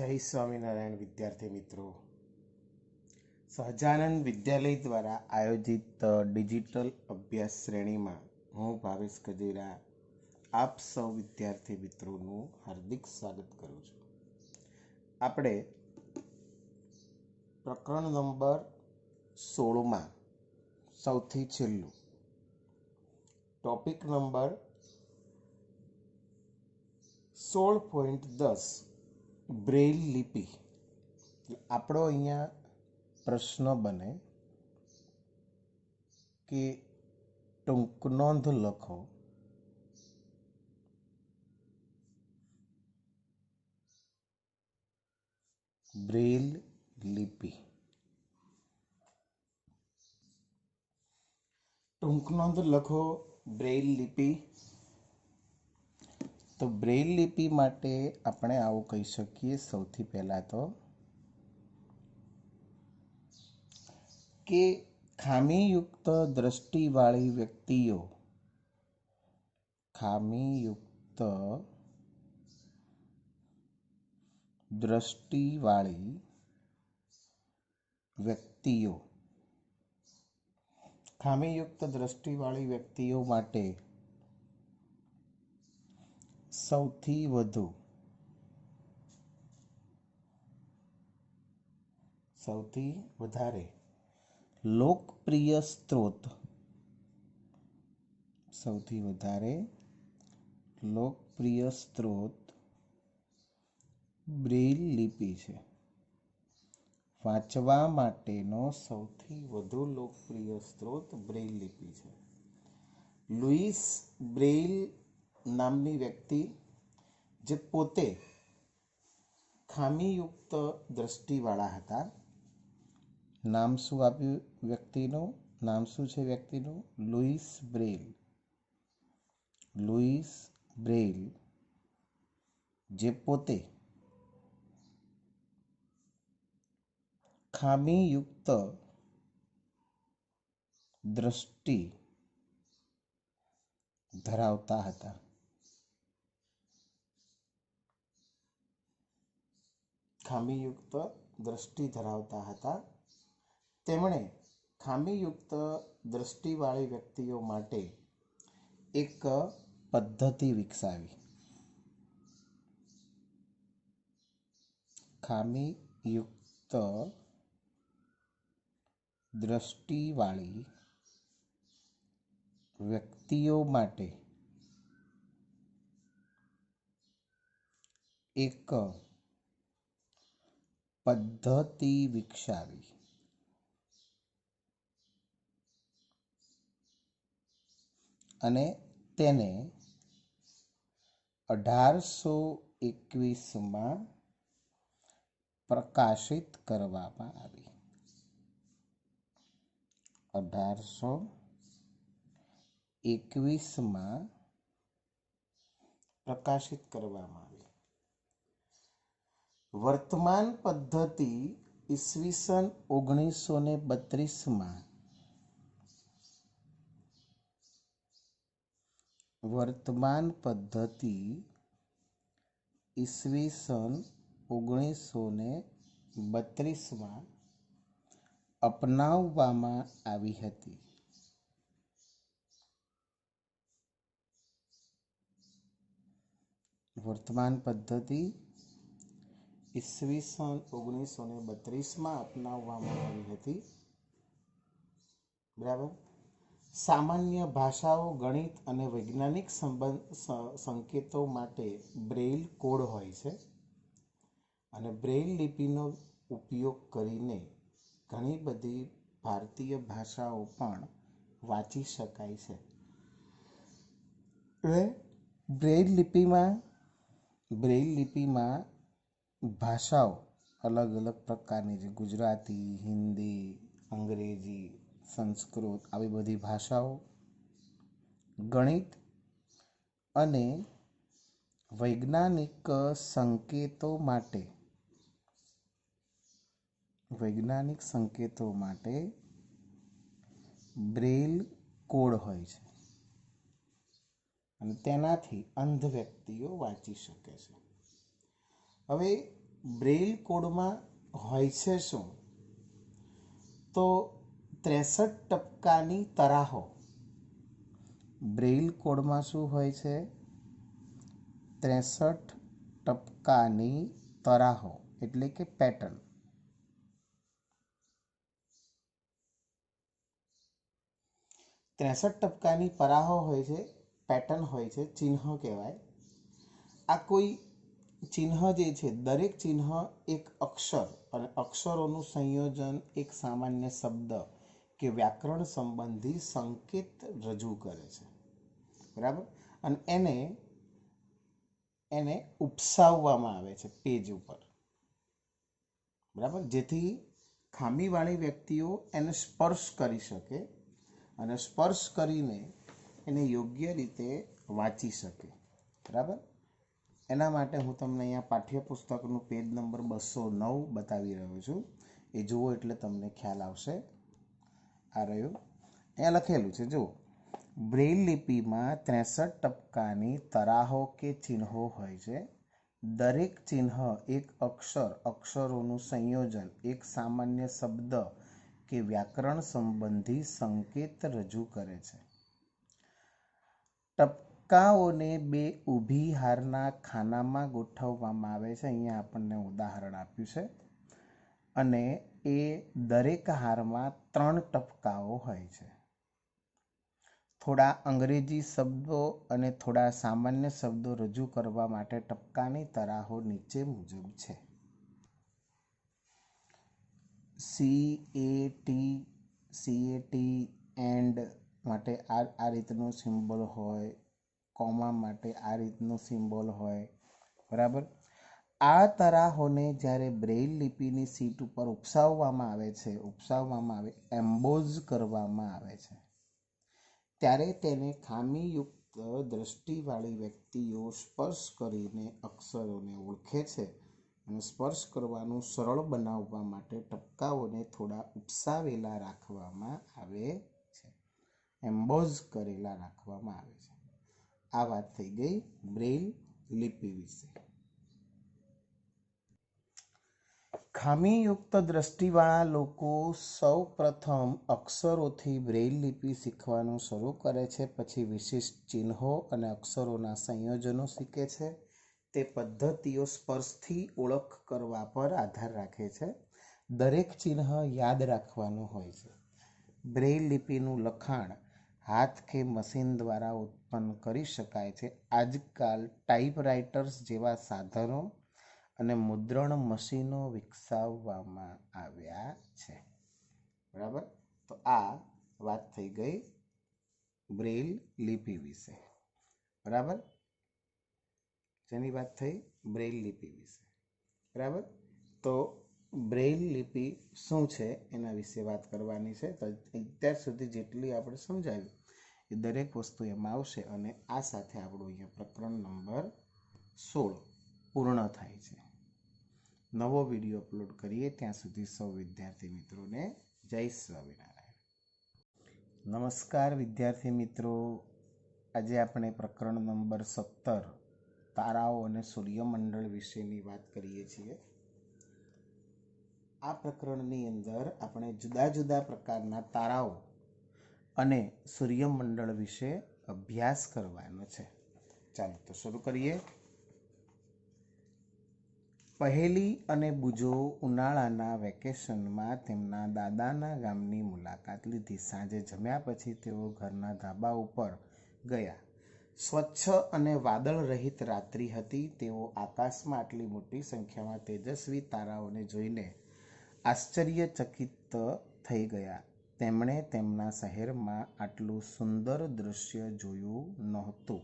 જય સ્વામિનારાયણ વિદ્યાર્થી મિત્રો. સહજાનંદ વિદ્યાલય દ્વારા આયોજિત ડિજિટલ અભ્યાસ શ્રેણીમાં હું ભાવેશ ગજેરા આપ સૌ વિદ્યાર્થી મિત્રોનું હાર્દિક સ્વાગત કરું છું. આપણે પ્રકરણ નંબર 16માં સૌથી છેલ્લું ટોપિક નંબર 16.10 બ્રેઇલ લિપિ. આપણો અહીંયા પ્રશ્ન બને કે ટૂંક નોંધ લખો બ્રેઇલ લિપિ. ટૂંક નોંધ લખો બ્રેઇલ લિપિ. તો બ્રેઇલ લિપિ માટે આપણે આવું કહી શકીએ સૌથી પહેલાં તો કે ખામીયુક્ત દ્રષ્ટિવાળી વ્યક્તિઓ ખામીયુક્ત દ્રષ્ટિવાળી વ્યક્તિઓ માટે સૌથી વધારે લોકપ્રિય સ્ત્રોત બ્રેઇલ લિપિ છે. વાંચવા માટેનો સૌથી વધુ લોકપ્રિય સ્ત્રોત બ્રેઇલ લિપિ છે. લુઈસ બ્રેઇલ નામની વ્યક્તિ, જે પોતે ખામીયુક્ત દ્રષ્ટિવાળા હતા. નામ શું આપ્યું વ્યક્તિનું? નામ શું છે વ્યક્તિનું? લુઈસ બ્રેઇલ, જે પોતે ખામીયુક્ત દ્રષ્ટિ ધરાવતા હતા. તેમણે ખામીયુક્ત દ્રષ્ટિવાળી વ્યક્તિઓ માટે એક પદ્ધતિ વિકસાવી. ખામીયુક્ત દ્રષ્ટિવાળી વ્યક્તિઓ માટે એક પદ્ધતિ વિકસાવી અને તેને 1821માં પ્રકાશિત કરવામાં આવી. 1821માં પ્રકાશિત કરવામાં આવી. વર્તમાન પદ્ધતિ ઈસવીસન 1932માં અપનાવવામાં આવી હતી. વર્તમાન પદ્ધતિ ઈસવીસન 1932માં અપનાવવામાં આવી હતી. બરાબર. સામાન્ય ભાષાઓ, ગણિત અને વૈજ્ઞાનિક સંકેતો માટે બ્રેઇલ કોડ હોય છે અને બ્રેઇલ લિપિનો ઉપયોગ કરીને ઘણી બધી ભારતીય ભાષાઓ પણ વાંચી શકાય છે. બ્રેઇલ લિપિમાં ભાષાઓ અલગ અલગ પ્રકારની છે. ગુજરાતી, હિન્દી, અંગ્રેજી, સંસ્કૃત, આવી બધી ભાષાઓ, ગણિત અને વૈજ્ઞાનિક સંકેતો માટે બ્રેઇલ કોડ હોય છે અને તેનાથી અંધ વ્યક્તિઓ વાંચી શકે છે. હવે બ્રેઇલ કોડમાં હોય છે શું? તો 63 તરાહો. બ્રેઇલ કોડમાં શું હોય છે? 63 તરાહો એટલે કે પેટર્ન. 63 પરાહો હોય છે, પેટર્ન હોય છે, ચિહ્ન કહેવાય. આ કોઈ ચિહ્ન જે છે, દરેક ચિહ્ન એક અક્ષર અને અક્ષરોનું સંયોજન એક સામાન્ય શબ્દ કે વ્યાકરણ સંબંધી સંકેત રજૂ કરે છે. બરાબર. અને એને ઉપસાવવામાં આવે છે પેજ ઉપર. બરાબર. જેથી ખામીવાળી વ્યક્તિઓ એને સ્પર્શ કરી શકે અને સ્પર્શ કરીને એને યોગ્ય રીતે વાંચી શકે. બરાબર. એના માટે હું તમને અહીંયા પાઠ્યપુસ્તકનું પેજ નંબર 209 બતાવી રહ્યો છું. એ જુઓ એટલે તમને ખ્યાલ આવશે. આ રહ્યું, અહીંયા લખેલું છે, જુઓ. બ્રેઇલ લિપિમાં 63 તરાહો કે ચિહ્નો હોય છે. દરેક ચિહ્ન એક અક્ષરોનું સંયોજન એક સામાન્ય શબ્દ કે વ્યાકરણ સંબંધી સંકેત રજૂ કરે છે. ટપકાઓને બે ઊભી હારના ખાનામાં ગોઠવવામાં આવે છે. અહીંયા આપણને ઉદાહરણ આપ્યું છે. અને એ દરેક હારમાં 3 ટપકાઓ હોય છે. થોડા અંગ્રેજી શબ્દો અને થોડા સામાન્ય શબ્દો રજૂ કરવા માટે ટપકાની તરાહો નીચે મુજબ છે. CAT એન્ડ માટે આ રીતનું સિમ્બોલ હોય, કોમા માટે આ રીતનું સિમ્બોલ હોય. બરાબર. આ તરાહોને જ્યારે બ્રેઇલ લિપિની શીટ ઉપર ઉપસાવવામાં આવે, એમ્બોઝ કરવામાં આવે છે, ત્યારે તેને ખામીયુક્ત દ્રષ્ટિવાળી વ્યક્તિઓ સ્પર્શ કરીને અક્ષરોને ઓળખે છે. અને સ્પર્શ કરવાનું સરળ બનાવવા માટે ટપકાઓને થોડા ઉપસાવેલા રાખવામાં આવે છે, એમ્બોઝ કરેલા રાખવામાં આવે છે. આ વાત થઈ ગઈ બ્રેઇલ લિપિ વિશે. ખામીયુક્ત દ્રષ્ટિવાળા લોકો સૌ પ્રથમ અક્ષરોથી બ્રેઇલ લિપિ શીખવાનું શરૂ કરે છે. પછી વિશિષ્ટ ચિહ્નો અને અક્ષરોના સંયોજનો શીખે છે. તે પદ્ધતિઓ સ્પર્શથી ઓળખ કરવા પર આધાર રાખે છે. દરેક ચિહ્ન યાદ રાખવાનું હોય છે. બ્રેઇલ લિપિનું લખાણ હાથ કે મશીન દ્વારા ઉત્પન્ન કરી શકાય છે. આજકાલ ટાઈપરાઇટર્સ જેવા સાધનો અને મુદ્રણ મશીનો વિકસાવવામાં આવ્યા છે. બરાબર. તો આ વાત થઈ ગઈ બ્રેઇલ લિપિ વિશે. બરાબર. જેની વાત થઈ બ્રેઇલ લિપિ વિશે. બરાબર. તો બ્રેઇલ લિપિ શું છે એના વિશે વાત કરવાની છે. તો અત્યાર સુધી જેટલી આપણે સમજાવ્યું એ દરેક વસ્તુ એમાં આવશે. અને આ સાથે આપણું અહીંયા પ્રકરણ નંબર 16 પૂર્ણ થાય છે. નવો વિડીયો અપલોડ કરીએ ત્યાં સુધી સૌ વિદ્યાર્થી મિત્રોને જય સ્વામિનારાયણ. નમસ્કાર વિદ્યાર્થી મિત્રો. આજે આપણે પ્રકરણ નંબર 17 તારાઓ અને સૂર્યમંડળ વિશેની વાત કરીએ છીએ. આ પ્રકરણની અંદર આપણે જુદા જુદા પ્રકારના તારાઓ અને સૂર્યમંડળ વિશે અભ્યાસ કરવાનો છે. ચાલો તો શરૂ કરીએ. પહેલી અને બુજો ઉનાળાના વેકેશનમાં તેમના દાદાના ગામની મુલાકાત લીધી. સાંજે જમ્યા પછી તેઓ ઘરના ધાબા ઉપર ગયા. સ્વચ્છ અને વાદળ રહિત રાત્રિ હતી. તેઓ આકાશમાં આટલી મોટી સંખ્યામાં તેજસ્વી તારાઓને જોઈને આશ્ચર્યચકિત થઈ ગયા. તેમણે તેમના શહેરમાં આટલું સુંદર દૃશ્ય જોયું નહોતું.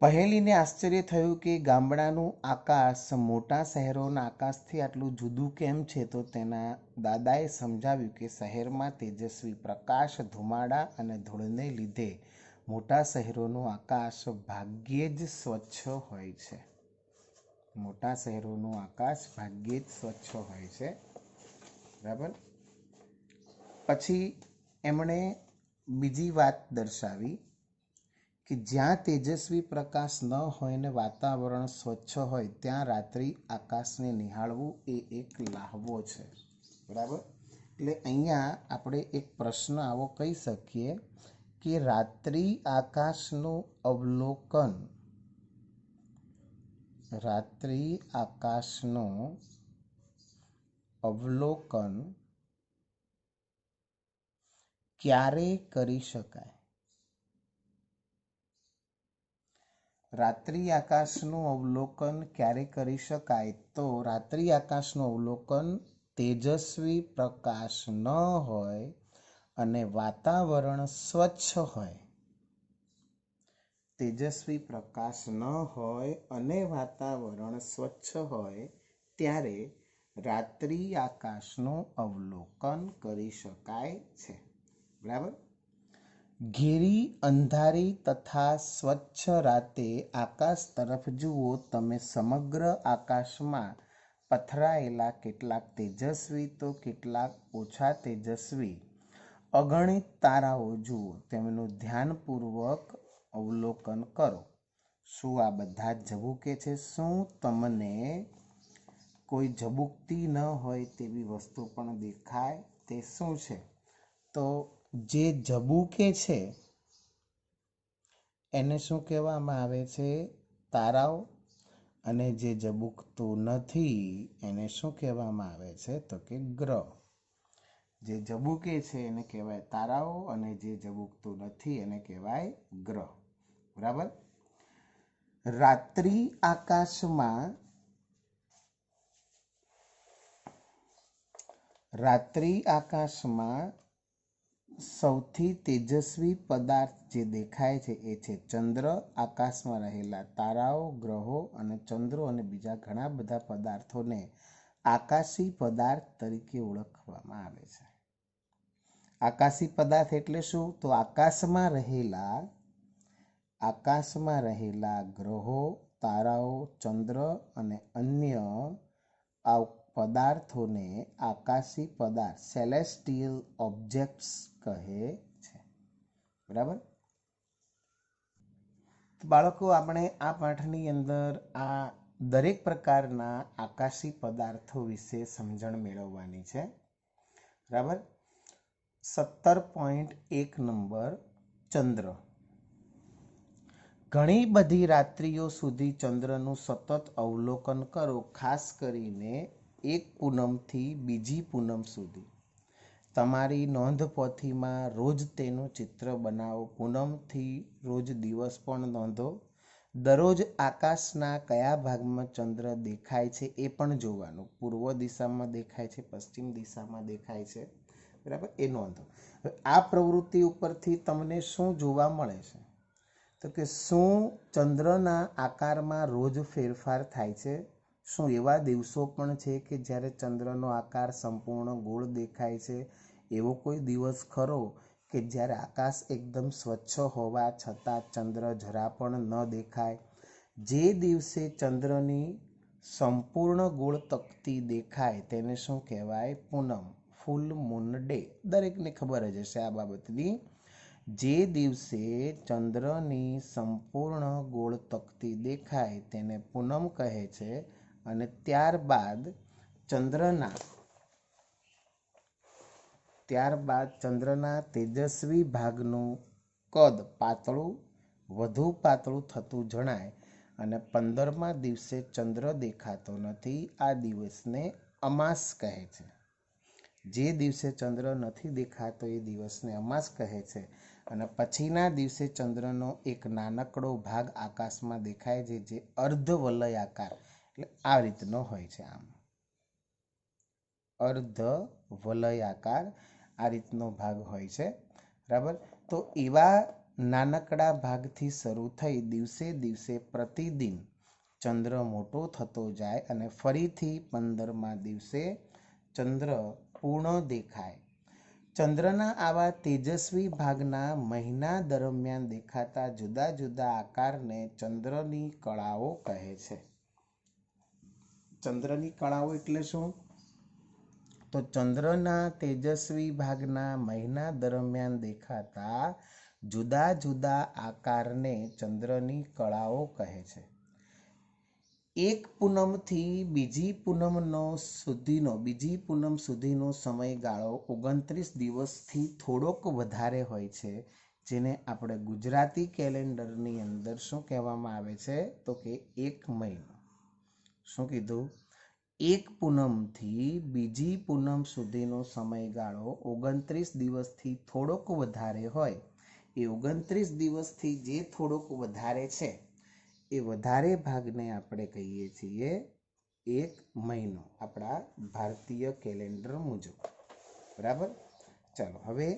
પહેલીને આશ્ચર્ય થયું કે ગામડાનું આકાશ મોટા શહેરોના આકાશથી આટલું જુદું કેમ છે. તો તેના દાદાએ સમજાવ્યું કે શહેરમાં તેજસ્વી પ્રકાશ, ધુમાડા અને ધૂળને લીધે મોટા શહેરોનું આકાશ ભાગ્યે જ સ્વચ્છ હોય છે. મોટા શહેરોનું આકાશ ભાગ્યે જ સ્વચ્છ હોય છે. બરાબર. પછી એમણે બીજી વાત દર્શાવી કે જ્યાં તેજસ્વી પ્રકાશ ન હોય ને વાતાવરણ સ્વચ્છ હોય ત્યાં રાત્રિ આકાશને નિહાળવું એ એક લહાવો છે. બરાબર. એટલે અહીંયા આપણે એક પ્રશ્ન આવો કહી શકીએ કે રાત્રિ આકાશનું અવલોકન, રાત્રિ આકાશનું અવલોકન ક્યારે કરી શકાય? રાત્રિ આકાશનું અવલોકન ક્યારે કરી શકાય? તો રાત્રિ આકાશનું અવલોકન તેજસ્વી પ્રકાશ ન હોય અને વાતાવરણ સ્વચ્છ હોય, તેજસ્વી પ્રકાશ ન હોય અને વાતાવરણ સ્વચ્છ હોય ત્યારે રાત્રિ આકાશનું અવલોકન કરી શકાય છે. બરાબર. ઘેરી અંધારી તથા સ્વચ્છ રાતે આકાશ તરફ જુઓ તમે. સમગ્ર આકાશમાં પથરાયેલા કેટલાક તેજસ્વી તો કેટલાક ઓછા તેજસ્વી અગણિત તારાઓ જુઓ. તેમનું ધ્યાનપૂર્વક અવલોકન કરો. શું આ બધા જ ઝબૂકે છે? શું તમને કોઈ ઝબૂકતી ન હોય તેવી વસ્તુ પણ દેખાય? તે શું છે? તો જે ઝબૂકે છે એને શું કહેવામાં આવે છે? તારાઓ. અને જે ઝબૂકતું નથી એને શું કહેવામાં આવે છે? તો કે ગ્રહ. જે ઝબૂકે છે એને કહેવાય તારાઓ અને જે ઝબૂકતું નથી એને કહેવાય ગ્રહ. બરાબર. રાત્રિ આકાશમાં સૌથી તેજસ્વી પદાર્થ જે દેખાય છે એ છે ચંદ્ર, આકાશમાં રહેલા તારાઓ, ગ્રહો અને ચંદ્રો અને બીજા ઘણા બધા પદાર્થોને આકાશી પદાર્થ તરીકે ઓળખવામાં આવે છે. આકાશી પદાર્થ એટલે શું? તો આકાશમાં રહેલા ગ્રહો, તારાઓ, ચંદ્ર અને અન્ય પદાર્થોને આકાશી પદાર્થ, સેલેસ્ટિયલ ઓબ્જેક્ટ્સ કહે છે. બરાબર. બાળકો, આપણે આ પાઠની અંદર આ દરેક પ્રકારના આકાશી પદાર્થો વિશે સમજણ મેળવવાની છે. બરાબર. 17.1 નંબર, ચંદ્ર. ઘણી બધી રાત્રિઓ સુધી ચંદ્રનું સતત અવલોકન કરો, ખાસ કરીને એક પૂનમથી બીજી પૂનમ સુધી. તમારી નોંધપોથીમાં રોજ તેનું ચિત્ર બનાવો. પૂનમથી રોજ દિવસ પણ નોંધો. દરરોજ આકાશના કયા ભાગમાં ચંદ્ર દેખાય છે એ પણ જોવાનું. પૂર્વ દિશામાં દેખાય છે, પશ્ચિમ દિશામાં દેખાય છે. બરાબર, એ નોંધો. આ પ્રવૃત્તિ ઉપરથી તમને શું જોવા મળે છે? તો કે શું ચંદ્રના આકારમાં રોજ ફેરફાર થાય છે? શું એવા દિવસો પણ છે કે જ્યારે ચંદ્રનો આકાર સંપૂર્ણ ગોળ દેખાય છે? એવો કોઈ દિવસ ખરો કે જ્યારે આકાશ એકદમ સ્વચ્છ હોવા છતાં ચંદ્ર જરા પણ ન દેખાય? જે દિવસે ચંદ્રની સંપૂર્ણ ગોળ તકતી દેખાય તેને શું કહેવાય? પૂનમ, ફૂલ મૂન ડે. દરેકને ખબર જ હશે આ બાબતની. જે દિવસે ચંદ્રની સંપૂર્ણ ગોળ તકતી દેખાય તેને પૂનમ કહે છે. અને ત્યારબાદ ચંદ્રના તેજસ્વી ભાગનું કદ વધુ પાતળું થતું જણાય અને 15મા દિવસે ચંદ્ર દેખાતો નથી. આ દિવસને અમાસ કહે છે. જે દિવસે ચંદ્ર નથી દેખાતો એ દિવસને અમાસ કહે છે. અને પછીના દિવસે ચંદ્રનો એક નાનકડો ભાગ આકાશમાં દેખાય છે જે અર્ધવલયાકાર, એટલે આ રીતનો હોય છે. આમ અર્ધવલયાકાર આ રીતનો ભાગ હોય છે. બરાબર. તો એવા નાનકડા ભાગથી શરૂ થઈ દિવસે દિવસે પ્રતિદિન ચંદ્ર મોટો થતો જાય અને ફરીથી 15મા દિવસે ચંદ્ર પૂર્ણ દેખાય. ચંદ્રના આવા તેજસ્વી ભાગના મહિના દરમિયાન દેખાતા જુદા જુદા આકારને ચંદ્રની કળાઓ કહે છે. ચંદ્રની કળાઓ એટલે શું? તો ચંદ્રના તેજસ્વી ભાગના મહિના દરમિયાન દેખાતા જુદા જુદા આકારને ચંદ્રની કળાઓ કહે છે. એક પૂનમથી બીજી પૂનમ સુધીનો સમયગાળો 29 દિવસથી થોડોક વધારે હોય છે, જેને આપણે ગુજરાતી કેલેન્ડરની અંદર શું કહેવામાં આવે છે? તો કે એક મહિનો. શું કીધું? એક પૂનમથી બીજી પૂનમ સુધીનો સમયગાળો 29 દિવસથી થોડોક વધારે હોય. એ 29 દિવસથી જે થોડોક વધારે છે એ વધારે ભાગને આપણે કહીએ છીએ એક મહિનો, આપણા ભારતીય કેલેન્ડર મુજબ. બરાબર? ચાલો હવે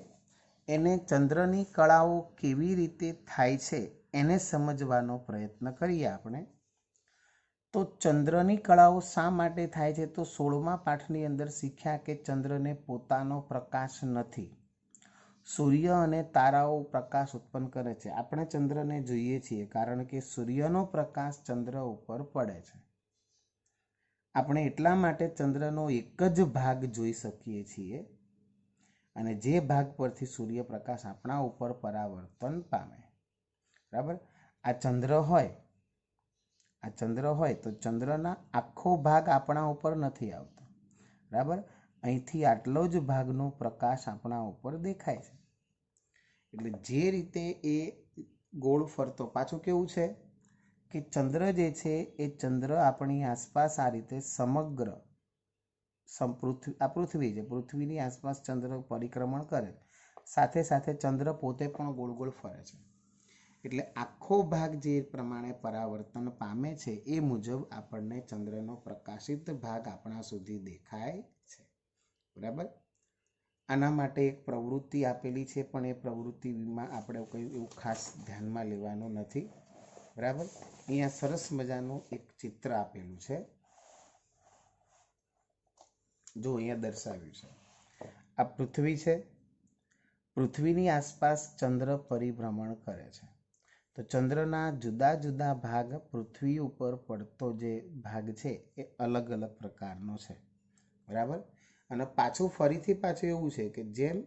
એને ચંદ્રની કળાઓ કેવી રીતે થાય છે એને સમજવાનો પ્રયત્ન કરીએ આપણે. તો ચંદ્રની કળાઓ શા માટે થાય છે? તો 16મા પાઠની અંદર શીખ્યા કે ચંદ્રને પોતાનો પ્રકાશ નથી. સૂર્ય અને તારાઓ પ્રકાશ ઉત્પન્ન કરે છે. આપણે ચંદ્રને જોઈએ છીએ કારણ કે સૂર્યનો પ્રકાશ ચંદ્ર ઉપર પડે છે. આપણે એટલા માટે ચંદ્રનો એક જ ભાગ જોઈ શકીએ છીએ, અને જે ભાગ પરથી સૂર્યપ્રકાશ આપણા ઉપર પરાવર્તન પામે. બરાબર? આ ચંદ્ર હોય તો ચંદ્રના આખો ભાગ આપણા ઉપર નથી આવતો. બરાબર? અહીંથી આટલો જ ભાગનો પ્રકાશ આપણા ઉપર દેખાય છે. એટલે જે રીતે એ ગોળ ફરતો, પાછું કેવું છે કે ચંદ્ર જે છે એ ચંદ્ર આપણી આસપાસ આ રીતે સમગ્ર પૃથ્વી છે, પૃથ્વીની આસપાસ ચંદ્ર પરિક્રમણ કરે, સાથે સાથે ચંદ્ર પોતે પણ ગોળ ગોળ ફરે છે. એટલે આખો ભાગ જે પ્રમાણે પરાવર્તન પામે છે એ મુજબ આપણને ચંદ્રનો પ્રકાશિત ભાગ આપણા સુધી દેખાય છે. બરાબર? આના માટે એક પ્રવૃત્તિ આપેલી છે, પણ એ પ્રવૃત્તિમાં આપણે કંઈ એવું ખાસ ધ્યાનમાં લેવાનું નથી. બરાબર? અહીંયા સરસ મજાનું એક ચિત્ર આપેલું છે. જો અહીંયા દર્શાવ્યું છે, આ પૃથ્વી છે. પૃથ્વીની આસપાસ ચંદ્ર પરિભ્રમણ કરે છે. તો ચંદ્રના જુદા જુદા ભાગ, પૃથ્વી ઉપર પડતો જે ભાગ છે એ અલગ અલગ પ્રકારનો છે. બરાબર? અને ફરીથી પાછું એવું છે કે જેમ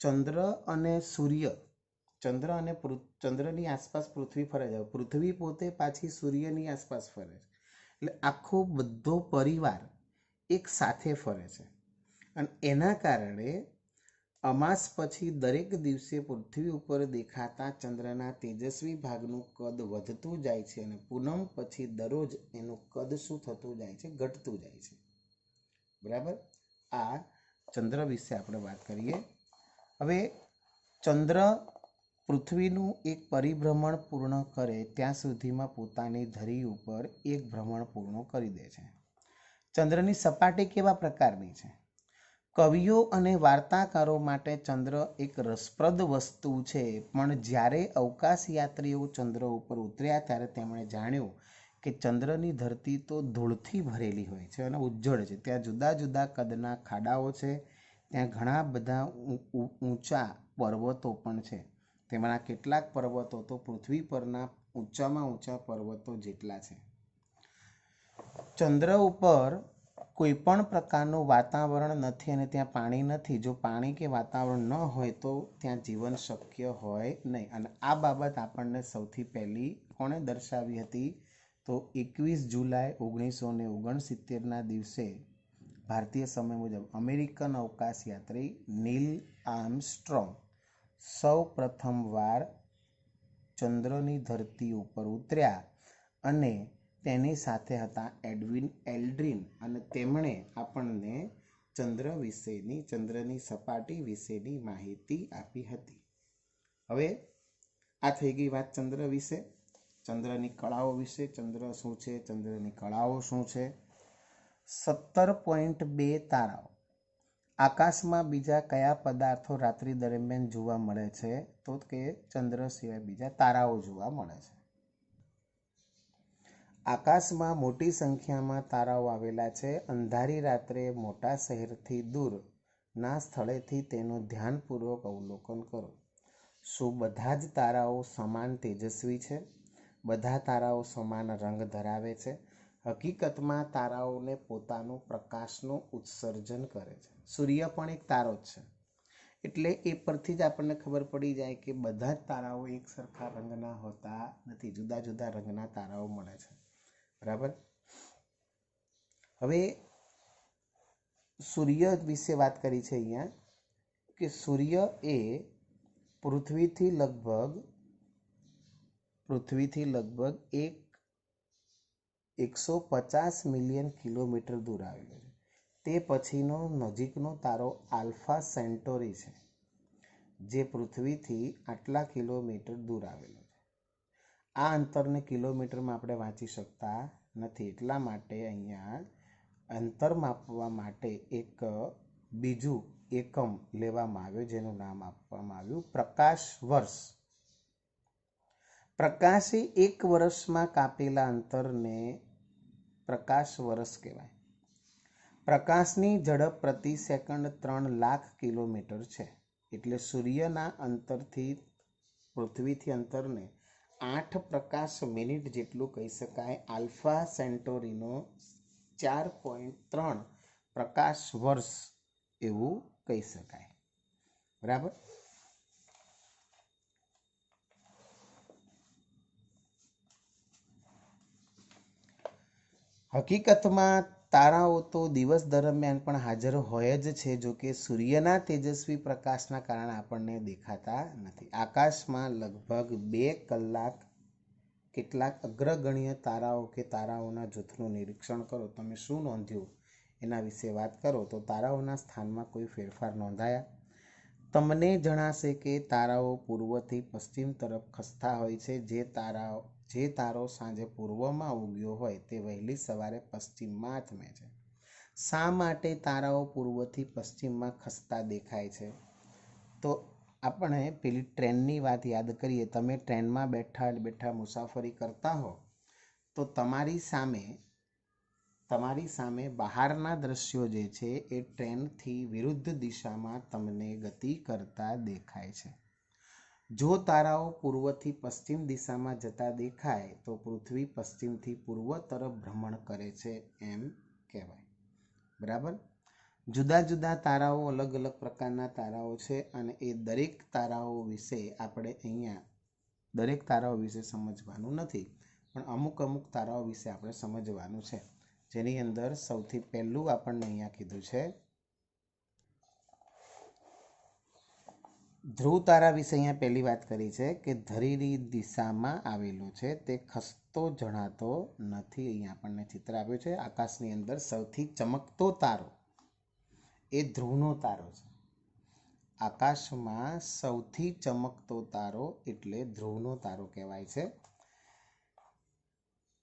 ચંદ્ર અને સૂર્ય, ચંદ્રની આસપાસ પૃથ્વી ફરે છે, પૃથ્વી પોતે પાછી સૂર્યની આસપાસ ફરે છે. એટલે આખો બધો પરિવાર એક સાથે ફરે છે. અને એના કારણે અમાસ પછી દરેક દિવસે પૃથ્વી ઉપર દેખાતા ચંદ્રના તેજસ્વી ભાગનું કદ વધતું જાય છે, અને પૂનમ પછી દરરોજ એનું કદ શું થતું જાય છે? ઘટતું જાય છે. બરાબર? આ ચંદ્ર વિશે આપણે વાત કરીએ. હવે ચંદ્ર પૃથ્વીનું એક પરિભ્રમણ પૂર્ણ કરે ત્યાં સુધીમાં પોતાની ધરી ઉપર એક ભ્રમણ પૂર્ણ કરી દે છે. ચંદ્રની સપાટી કેવા પ્રકારની છે? કવિઓ અને વાર્તાકારો માટે ચંદ્ર એક રસપ્રદ વસ્તુ છે, પણ જ્યારે અવકાશયાત્રીઓ ચંદ્ર ઉપર ઉતર્યા ત્યારે તેમણે જાણ્યું કે ચંદ્રની ધરતી તો ધૂળથી ભરેલી હોય છે અને ઉજ્જડ છે. ત્યાં જુદા જુદા કદના ખાડાઓ છે, ત્યાં ઘણા બધા ઊંચા પર્વતો પણ છે. તેમાંના કેટલાક પર્વતો તો પૃથ્વી પરના ઊંચામાં ઊંચા પર્વતો જેટલા છે. ચંદ્ર ઉપર કોઈ પણ પ્રકારનું વાતાવરણ નથી અને ત્યાં પાણી નથી. જો પાણી કે વાતાવરણ ન હોય તો ત્યાં જીવન શક્ય હોય નહીં. અને આ બાબત આપણને સૌથી પહેલી કોણે દર્શાવી હતી? તો 21 જુલાઈ 1969ના દિવસે ભારતીય સમય મુજબ અમેરિકન અવકાશયાત્રી નીલ આર્મસ્ટ્રોંગ સૌ પ્રથમવાર ચંદ્રની ધરતી ઉપર ઉતર્યા, અને તેની સાથે હતા એડવિન એલ્ડ્રિન, અને તેમણે આપણને ચંદ્ર વિશેની, ચંદ્રની સપાટી વિશેની માહિતી આપી હતી. હવે આ થઈ ગઈ વાત ચંદ્ર વિશે, ચંદ્રની કળાઓ વિશે. ચંદ્ર શું છે? ચંદ્રની કળાઓ શું છે? 17.2 તારાઓ. આકાશમાં બીજા કયા પદાર્થો રાત્રિ દરમિયાન જોવા મળે છે? તો કે ચંદ્ર સિવાય બીજા તારાઓ જોવા મળે છે. આકાશમાં મોટી સંખ્યામાં તારાઓ આવેલા છે. અંધારી રાત્રે મોટા શહેરથી દૂરના સ્થળેથી તેનું ધ્યાનપૂર્વક અવલોકન કરો. શું બધા જ તારાઓ સમાન તેજસ્વી છે? બધા તારાઓ સમાન રંગ ધરાવે છે? હકીકતમાં તારાઓને પોતાનું પ્રકાશનું ઉત્સર્જન કરે છે. સૂર્ય પણ એક તારો જ છે. એટલે એ પરથી જ આપણને ખબર પડી જાય કે બધા જ તારાઓ એક સરખા રંગના હોતા નથી, જુદા જુદા રંગના તારાઓ મળે છે. બરાબર. હવે સૂર્ય વિશે વાત કરી છે અહીંયા કે સૂર્ય એ પૃથ્વીથી લગભગ 150 મિલિયન કિલોમીટર દૂર આવેલો છે. તે પછીનો નજીકનો તારો આલ્ફા સેન્ટોરી છે, જે પૃથ્વીથી આટલા કિલોમીટર દૂર આવેલો છે. આ અંતરને કિલોમીટરમાં આપણે વાંચી શકતા નથી, એટલા માટે અહીંયા અંતર માપવા માટે એક બીજું એકમ લેવામાં આવ્યો, જેનું નામ આપવામાં આવ્યું પ્રકાશ વર્ષ. પ્રકાશે એક વર્ષમાં કાપેલા અંતરને પ્રકાશ વર્ષ કહેવાય. પ્રકાશની ઝડપ પ્રતિ સેકન્ડ 3 લાખ કિલોમીટર છે. એટલે સૂર્યના અંતરથી પૃથ્વીથી અંતરને 8 પ્રકાશ મિનિટ જેટલું કહી શકાય. આલ્ફા સેન્ટોરીનો 4.3 પ્રકાશ વર્ષ એવું કહી શકાય. બરાબર. હકીકતમાં તારાઓ તો દિવસ દરમિયાન પણ હાજર હોય જ છે, જો કે સૂર્યના તેજસ્વી પ્રકાશના કારણે આપણને દેખાતા નથી. આકાશમાં લગભગ 2 કલાક કેટલાક અગ્રગણ્ય તારાઓ કે તારાઓના જૂથનું નિરીક્ષણ કરો. તમે શું નોંધ્યું એના વિશે વાત કરો તો તારાઓના સ્થાનમાં કોઈ ફેરફાર નોંધાયા? તમને જણાશે કે તારાઓ પૂર્વથી પશ્ચિમ તરફ ખસતા હોય છે. જે તારો સાંજે પૂર્વમાં ઉગ્યો હોય તે વહેલી સવારે પશ્ચિમમાં આથમે છે. શા માટે તારાઓ પૂર્વથી પશ્ચિમમાં ખસતા દેખાય છે? તો આપણે પેલી ટ્રેનની વાત યાદ કરીએ. તમે ટ્રેનમાં બેઠા બેઠા મુસાફરી કરતા હો તો તમારી સામે બહારના દ્રશ્યો જે છે એ ટ્રેનથી વિરુદ્ધ દિશામાં તમને ગતિ કરતા દેખાય છે. જો તારાઓ પૂર્વથી પશ્ચિમ દિશામાં જતા દેખાય તો પૃથ્વી પશ્ચિમથી પૂર્વ તરફ ભ્રમણ કરે છે એમ કહેવાય. બરાબર. જુદા જુદા તારાઓ અલગ અલગ પ્રકારના તારાઓ છે અને એ દરેક તારાઓ વિશે સમજવાનું નથી, પણ અમુક તારાઓ વિશે આપણે સમજવાનું છે. જેની અંદર સૌથી પહેલું આપણને અહીંયા કીધું છે ધ્રુવ તારા વિશે. અહીંયા પહેલી વાત કરી છે કે ધરીની દિશામાં આવેલો છે, તે ખસતો જણાતો નથી. અહીંયા આપણને ચિત્ર આપ્યું છે. આકાશની અંદર સૌથી ચમકતો તારો એ ધ્રુવનો તારો છે. આકાશમાં સૌથી ચમકતો તારો એટલે ધ્રુવનો તારો કહેવાય છે.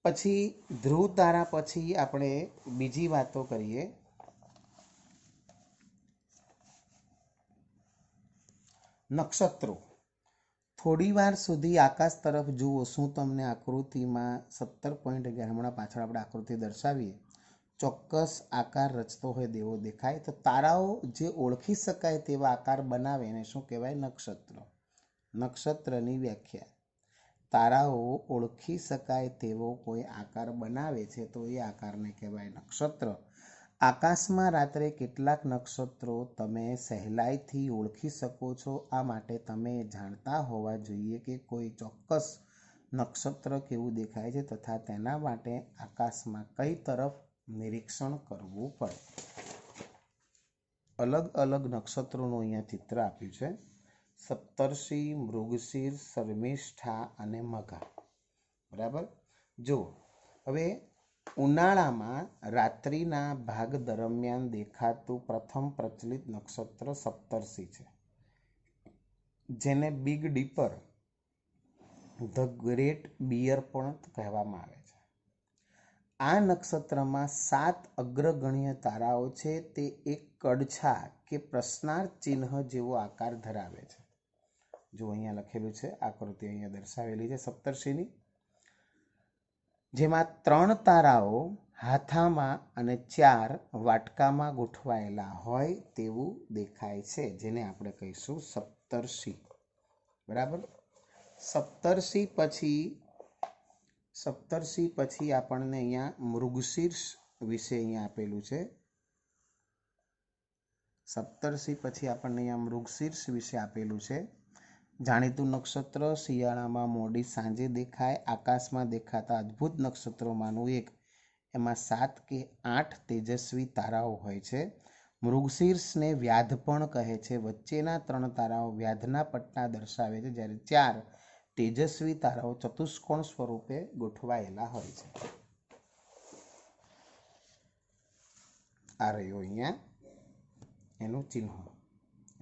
પછી ધ્રુવ તારા પછી આપણે બીજી વાતો કરીએ. નક્ષત્રો. થોડી વાર સુધી આકાશ તરફ જુઓ. શું તમને આકૃતિમાં 17.11 હમણાં પાછળ આપણે આકૃતિ દર્શાવીએ ચોક્કસ આકાર રચતો હોય તેવો દેખાય? તો તારાઓ જે ઓળખી શકાય તેવા આકાર બનાવે એને શું કહેવાય? નક્ષત્ર. નક્ષત્રની વ્યાખ્યા: તારાઓ ઓળખી શકાય તેવો કોઈ આકાર બનાવે છે તો એ આકારને કહેવાય નક્ષત્ર. આકાશમાં રાત્રે કેટલાક નક્ષત્રો તમે સહેલાઈથી ઓળખી શકો છો. આ માટે તમે જાણતા હોવા જોઈએ કે કોઈ ચોક્કસ નક્ષત્ર કેવું દેખાય છે તથા તેના માટે આકાશમાં કઈ તરફ નિરીક્ષણ કરવું પડે. અલગ અલગ નક્ષત્રોનું અહીંયા ચિત્ર આપ્યું છે. સપ્તર્ષિ, મૃગશીર, શર્મિષ્ઠા અને મઘા. બરાબર. જો હવે ઉનાળામાં રાત્રિના ભાગ દરમિયાન દેખાતું પ્રથમ પ્રચલિત નક્ષત્ર સપ્તર્ષિ છે, જેને big dipper, the great bear પણ કહેવામાં આવે છે. આ નક્ષત્રમાં 7 અગ્રગણ્ય તારાઓ છે. તે એક કડછા કે પ્રશ્નાર્થ ચિહ્ન જેવો આકાર ધરાવે છે. જો અહીંયા લખેલું છે, આકૃતિ અહીંયા દર્શાવેલી છે સપ્તર્ષિની, જેમાં 3 તારાઓ હાથામાં અને 4 વાટકામાં ગોઠવાયેલા હોય તેવું દેખાય છે, જેને આપણે કહીશું સપ્તર્ષિ. બરાબર. સપ્તર્ષિ પછી આપણને અહીંયા મૃગશીર્ષ વિશે અહીંયા આપેલું છે. સપ્તર્ષિ પછી આપણને અહીંયા મૃગશીર્ષ વિશે આપેલું છે. જાણીતું નક્ષત્ર, શિયાળામાં મોડી સાંજે દેખાય, આકાશમાં દેખાતા અદ્ભુત નક્ષત્રોમાંનું એક. એમાં 7 કે 8 તેજસ્વી તારાઓ હોય છે. મૃગશીર્ષને વ્યાધ પણ કહે છે. વચ્ચેના 3 તારાઓ વ્યાધના પટ્ટા દર્શાવે છે, જ્યારે 4 તેજસ્વી તારાઓ ચતુષ્કોણ સ્વરૂપે ગોઠવાયેલા હોય છે. આ રહ્યું અહીંયા એનું ચિહ્ન,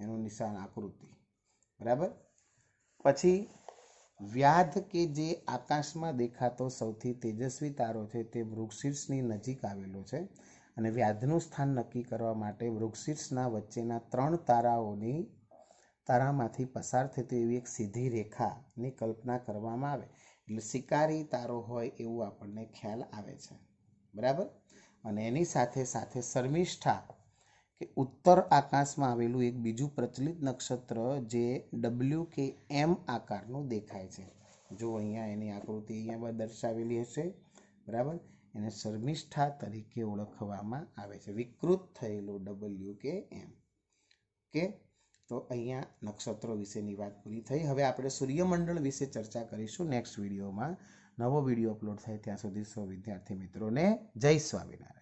એનું નિશાન, આકૃતિ. બરાબર. પછી વ્યાધ કે જે આકાશમાં દેખાતો સૌથી તેજસ્વી તારો છે તે મૃગશીર્ષની નજીક આવેલો છે અને વ્યાધનું સ્થાન નક્કી કરવા માટે મૃગશીર્ષના વચ્ચેના 3 તારામાંથી પસાર થતી એવી એક સીધી રેખાની કલ્પના કરવામાં આવે એટલે શિકારી તારો હોય એવું આપણને ખ્યાલ આવે છે. બરાબર. અને એની સાથે સાથે શર્મિષ્ઠા કે ઉત્તર આકાશમાં આવેલું એક બીજું પ્રચલિત નક્ષત્ર જે W કે M આકારનું દેખાય છે. જો અહીંયા એની આકૃતિ અહીંયા દર્શાવેલી હશે. બરાબર. એને શર્મિષ્ઠા તરીકે ઓળખવામાં આવે છે, વિકૃત થયેલું W કે M. ઓકે, તો અહીંયા નક્ષત્રો વિશેની વાત પૂરી થઈ. હવે આપણે સૂર્યમંડળ વિશે ચર્ચા કરીશું નેક્સ્ટ વિડીયોમાં. નવો વિડીયો અપલોડ થાય ત્યાં સુધી સૌ વિદ્યાર્થી મિત્રોને જય સ્વામિનારાયણ.